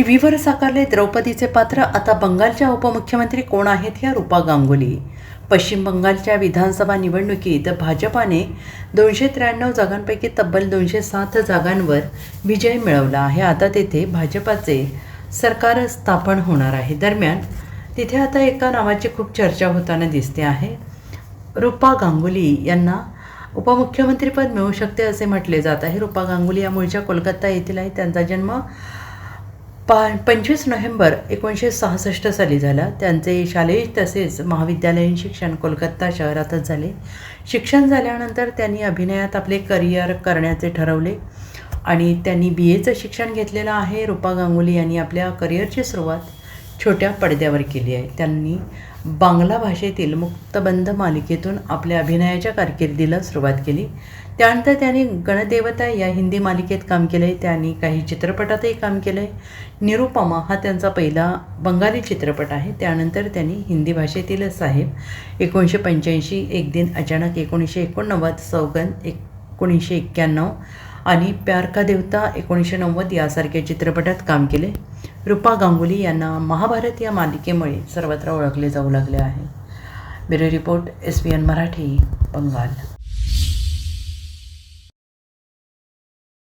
टीव्हीवर साकारले द्रौपदीचे पात्र. आता बंगालच्या उपमुख्यमंत्री कोण आहेत? या रूपा गांगुली. पश्चिम बंगालच्या विधानसभा निवडणुकीत भाजपाने 293 जागांपैकी तब्बल 207 जागांवर विजय मिळवला आहे. आता तेथे भाजपाचे सरकार स्थापन होणार आहे. दरम्यान तिथे आता एका नावाची खूप चर्चा होताना दिसते आहे. रूपा गांगुली यांना उपमुख्यमंत्रीपद मिळू शकते असे म्हटले जात आहे. रूपा गांगुली या मूळच्या कोलकाता येथील आहे. त्यांचा जन्म 25 नोव्हेंबर 1966 साली झाला. त्यांचे शालेय तसेच महाविद्यालयीन शिक्षण कोलकाता शहरातच झाले. शिक्षण झाल्यानंतर त्यांनी अभिनयात आपले करिअर करण्याचे ठरवले आणि त्यांनी BAचं शिक्षण घेतलेलं आहे. रूपा गांगुली यांनी आपल्या करिअरची सुरुवात छोट्या पडद्यावर केली आहे. त्यांनी बांगला भाषेतील मुक्तबंध मालिकेतून आपल्या अभिनयाच्या कारकिर्दीला सुरुवात केली. त्यानंतर त्यांनी गणदेवता या हिंदी मालिकेत काम केलं आहे. त्यांनी काही चित्रपटातही काम केलं आहे. निरुपमा हा त्यांचा पहिला बंगाली चित्रपट आहे. त्यानंतर त्यांनी हिंदी भाषेतील साहेब 1985, एक दिन अचानक 1989, सौगंध 1991 आणि प्यार का देवता 1990 यासारख्या चित्रपटात काम केले. रूपा गांगुली यांना महाभारत या मालिकेमुळे सर्वत्र ओळखले जाऊ लागले आहे. Bureau report, SBN Marathi, Bengal.